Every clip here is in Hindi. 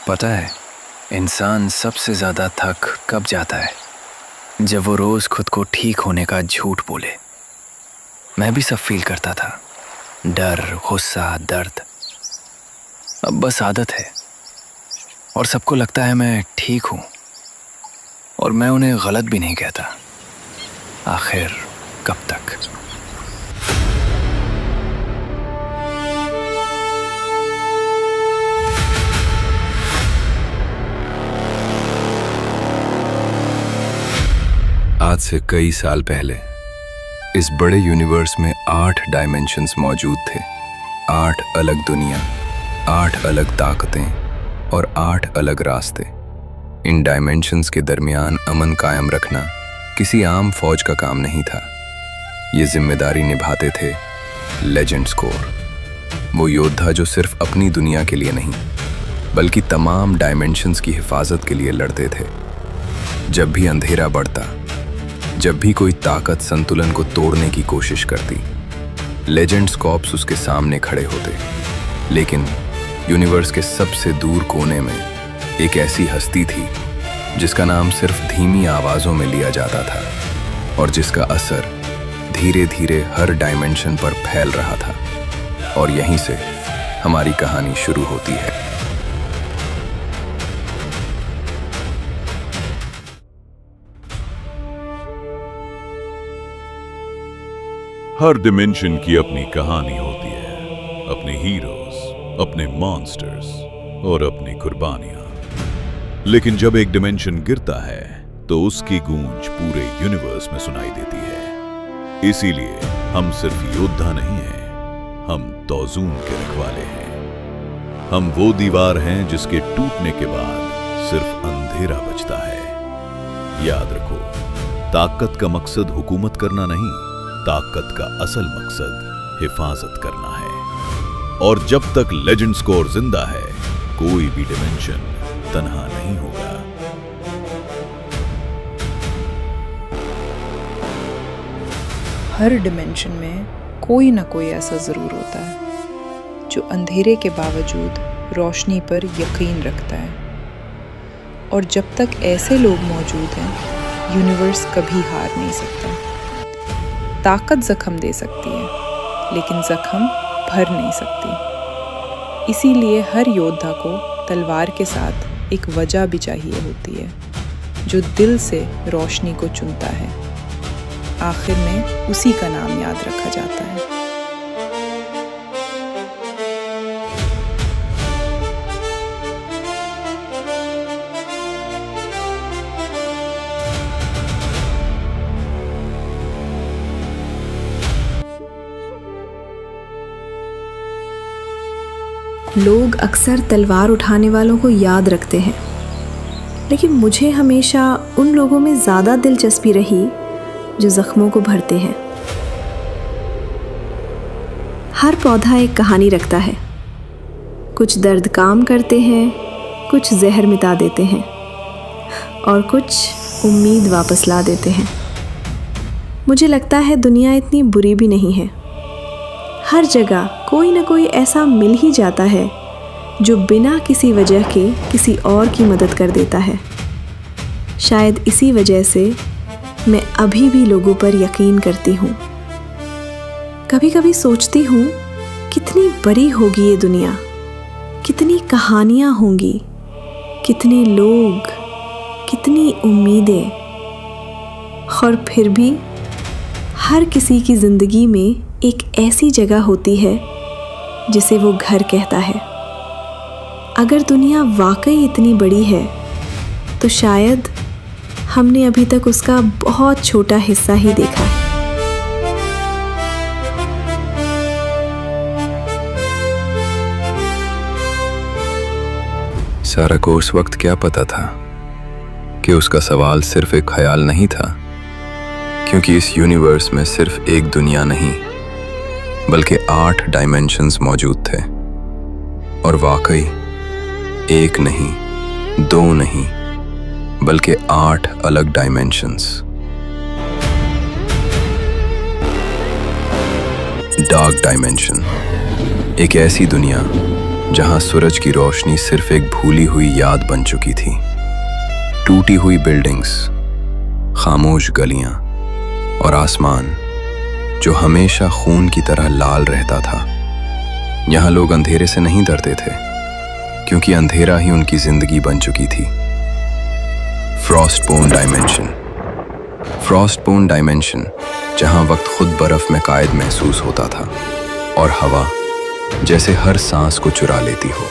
पता है, इंसान सबसे ज़्यादा थक कब जाता है? जब वो रोज़ खुद को ठीक होने का झूठ बोले। मैं भी सब फील करता था, डर, गुस्सा, दर्द। अब बस आदत है और सबको लगता है मैं ठीक हूँ और मैं उन्हें गलत भी नहीं कहता। आखिर कब तक? आज से कई साल पहले इस बड़े यूनिवर्स में 8 डायमेंशंस मौजूद थे। 8 अलग दुनिया, 8 अलग ताकतें और 8 अलग रास्ते। इन डायमेंशंस के दरमियान अमन कायम रखना किसी आम फौज का काम नहीं था। ये जिम्मेदारी निभाते थे लेजेंड्स कोर, वो योद्धा जो सिर्फ अपनी दुनिया के लिए नहीं बल्कि तमाम डायमेंशंस की हिफाजत के लिए लड़ते थे। जब भी अंधेरा बढ़ता, जब भी कोई ताकत संतुलन को तोड़ने की कोशिश करती, लेजेंड्स कॉर्प्स उसके सामने खड़े होते। लेकिन यूनिवर्स के सबसे दूर कोने में एक ऐसी हस्ती थी जिसका नाम सिर्फ धीमी आवाज़ों में लिया जाता था और जिसका असर धीरे धीरे हर डायमेंशन पर फैल रहा था। और यहीं से हमारी कहानी शुरू होती है। हर डिमेंशन की अपनी कहानी होती है, अपने हीरोज, अपने मॉन्स्टर्स और अपनी कुर्बानियां। लेकिन जब एक डिमेंशन गिरता है तो उसकी गूंज पूरे यूनिवर्स में सुनाई देती है। इसीलिए हम सिर्फ योद्धा नहीं हैं, हम तौजून के रखवाले हैं। हम वो दीवार हैं जिसके टूटने के बाद सिर्फ अंधेरा बचता है। याद रखो, ताकत का मकसद हुकूमत करना नहीं, ताकत का असल मकसद हिफाजत करना है। और जब तक लेजेंड्स कोर जिंदा है, कोई भी डिमेंशन तन्हा नहीं होगा। हर डिमेंशन में कोई ना कोई ऐसा जरूर होता है जो अंधेरे के बावजूद रोशनी पर यकीन रखता है। और जब तक ऐसे लोग मौजूद हैं, यूनिवर्स कभी हार नहीं सकता। ताकत जख्म दे सकती है, लेकिन जख्म भर नहीं सकती। इसीलिए हर योद्धा को तलवार के साथ एक वजह भी चाहिए होती है, जो दिल से रोशनी को चुनता है। आखिर में उसी का नाम याद रखा जाता है। लोग अक्सर तलवार उठाने वालों को याद रखते हैं, लेकिन मुझे हमेशा उन लोगों में ज़्यादा दिलचस्पी रही जो ज़ख्मों को भरते हैं। हर पौधा एक कहानी रखता है। कुछ दर्द काम करते हैं, कुछ जहर मिटा देते हैं और कुछ उम्मीद वापस ला देते हैं। मुझे लगता है दुनिया इतनी बुरी भी नहीं है। हर जगह कोई ना कोई ऐसा मिल ही जाता है जो बिना किसी वजह के किसी और की मदद कर देता है। शायद इसी वजह से मैं अभी भी लोगों पर यकीन करती हूँ। कभी कभी सोचती हूँ, कितनी बड़ी होगी ये दुनिया, कितनी कहानियाँ होंगी, कितने लोग, कितनी उम्मीदें। और फिर भी हर किसी की ज़िंदगी में एक ऐसी जगह होती है जिसे वो घर कहता है। अगर दुनिया वाकई इतनी बड़ी है तो शायद हमने अभी तक उसका बहुत छोटा हिस्सा ही देखा है। सारा को उस वक्त क्या पता था कि उसका सवाल सिर्फ एक ख्याल नहीं था, क्योंकि इस यूनिवर्स में सिर्फ एक दुनिया नहीं बल्कि 8 डायमेंशंस मौजूद थे। और वाकई एक नहीं, 2 नहीं बल्कि 8 अलग डायमेंशंस। डार्क डायमेंशन, एक ऐसी दुनिया जहां सूरज की रोशनी सिर्फ एक भूली हुई याद बन चुकी थी। टूटी हुई बिल्डिंग्स, खामोश गलियां और आसमान जो हमेशा खून की तरह लाल रहता था। यहाँ लोग अंधेरे से नहीं डरते थे, क्योंकि अंधेरा ही उनकी जिंदगी बन चुकी थी। फ्रॉस्टबोर्न डायमेंशन। फ्रॉस्टबोर्न डायमेंशन, जहाँ वक्त खुद बर्फ में कायद महसूस होता था और हवा जैसे हर सांस को चुरा लेती हो।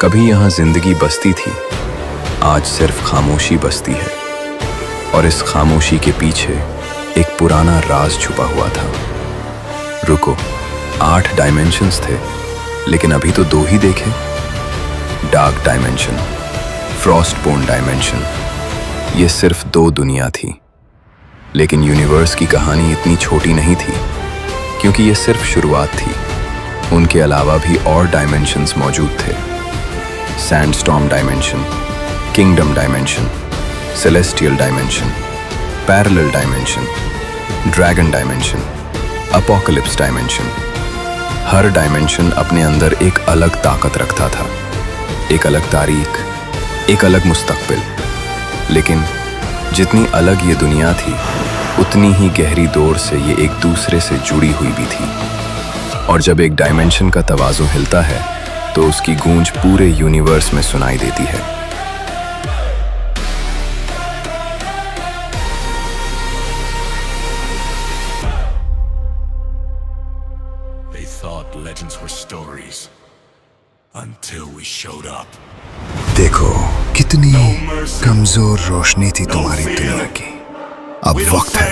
कभी यहाँ जिंदगी बसती थी, आज सिर्फ खामोशी बसती है, और इस खामोशी के पीछे एक पुराना राज छुपा हुआ था। रुको, 8 डायमेंशंस थे, लेकिन अभी तो 2 ही देखे। डार्क डायमेंशन, फ्रॉस्टबोर्न डायमेंशन, ये सिर्फ 2 दुनिया थी। लेकिन यूनिवर्स की कहानी इतनी छोटी नहीं थी, क्योंकि ये सिर्फ शुरुआत थी। उनके अलावा भी और डायमेंशंस मौजूद थे। Sandstorm dimension, kingdom dimension, celestial dimension, parallel dimension, dragon dimension, apocalypse dimension. हर डायमेंशन अपने अंदर एक अलग ताकत रखता था, एक अलग तारीख, एक अलग मुस्तकबिल। लेकिन जितनी अलग ये दुनिया थी, उतनी ही गहरी डोर से ये एक दूसरे से जुड़ी हुई भी थी। और जब एक डायमेंशन का तवाज़ुन हिलता है, तो उसकी गूंज पूरे यूनिवर्स में सुनाई देती है। They thought legends were stories until we showed up. देखो कितनी कमजोर रोशनी थी तुम्हारी दुनिया की। अब वक्त है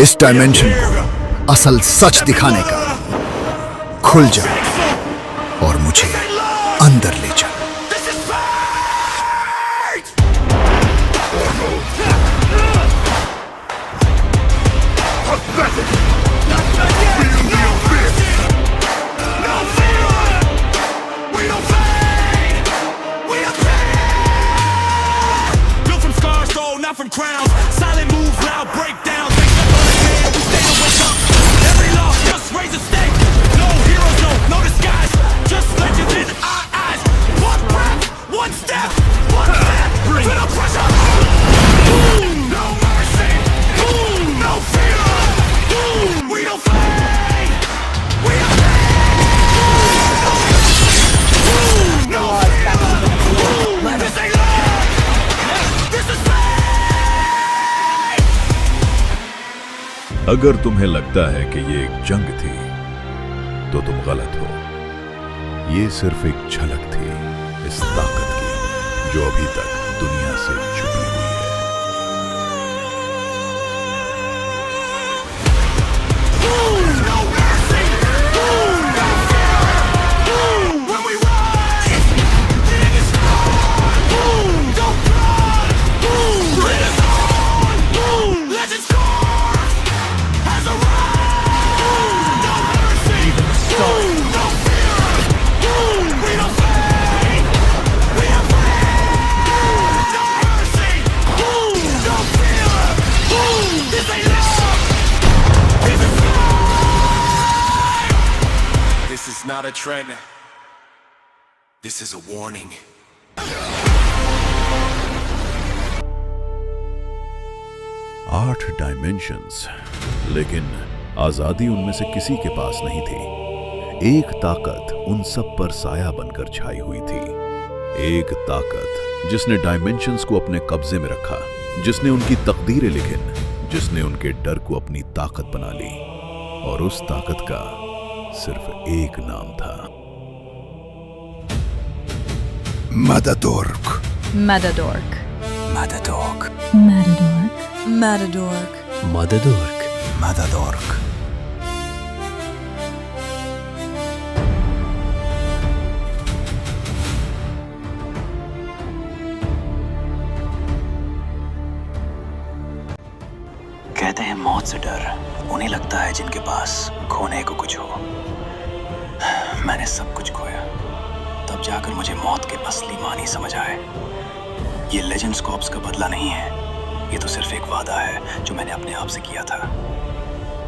इस डायमेंशन को असल सच दिखाने का। खुल जा और मुझे अंदर ले जा। From crowns, silent moves, loud breakdowns. They step on the head, we stay to wake up. Every loss, just raise a stake. No heroes, no disguise. Just legends in our eyes. One breath, one step, one step to the pressure. No mercy, no fear. We don't fade. We are fade. No fear. This ain't love. This is fate. अगर तुम्हें लगता है कि ये एक जंग थी, तो तुम गलत हो। ये सिर्फ एक झलक थी इस ताकत की जो अभी तक दुनिया से छुपी हुई है। Not a trend. This is a warning. 8 dimensions, लेकिन आजादी उनमें से किसी के पास नहीं थी। एक ताकत उन सब पर साया बनकर छाई हुई थी। एक ताकत जिसने डायमेंशंस को अपने कब्जे में रखा, जिसने उनकी तकदीरें लिखी, जिसने उनके डर को अपनी ताकत बना ली। और उस ताकत का सिर्फ एक नाम था, Matadork. Matadork. Matadork. Matadork. Matadork. Matadork. Matadork. कहते हैं मौत से डर उन्हें लगता है जिनके पास खोने को कुछ हो। मैंने सब कुछ खोया, तब जाकर मुझे मौत के असली मानी समझ आए। ये लेजेंड्स कॉर्प्स का बदला नहीं है, ये तो सिर्फ एक वादा है जो मैंने अपने आप से किया था।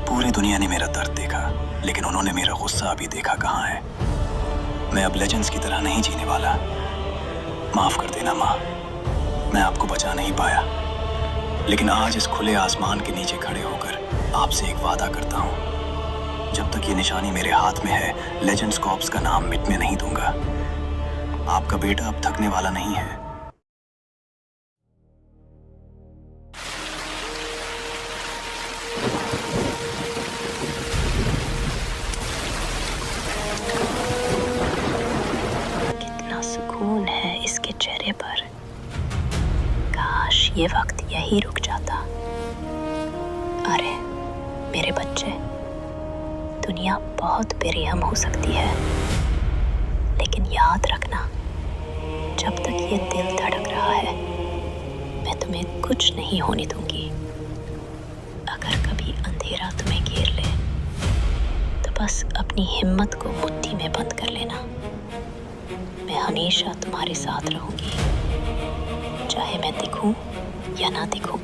पूरी दुनिया ने मेरा दर्द देखा, लेकिन उन्होंने मेरा गुस्सा अभी देखा कहाँ है। मैं अब लेजेंड्स की तरह नहीं जीने वाला। माफ कर देना माँ, मैं आपको बचा नहीं पाया, लेकिन आज इस खुले आसमान के नीचे खड़े होकर आपसे एक वादा करता हूँ। जब तक ये निशानी मेरे हाथ में है, लेजेंड्स कॉर्प्स का नाम मिटने नहीं दूंगा। आपका बेटा अब थकने वाला नहीं है। कितना सुकून है इसके चेहरे पर। काश ये वक्त यही रुक जाता। अरे मेरे बच्चे, दुनिया बहुत बेरहम हो सकती है, लेकिन याद रखना, जब तक ये दिल धड़क रहा है, मैं तुम्हें कुछ नहीं होने दूंगी। अगर कभी अंधेरा तुम्हें घेर ले, तो बस अपनी हिम्मत को मुट्ठी में बंद कर लेना। मैं हमेशा तुम्हारे साथ रहूंगी, चाहे मैं दिखूं या ना दिखूं।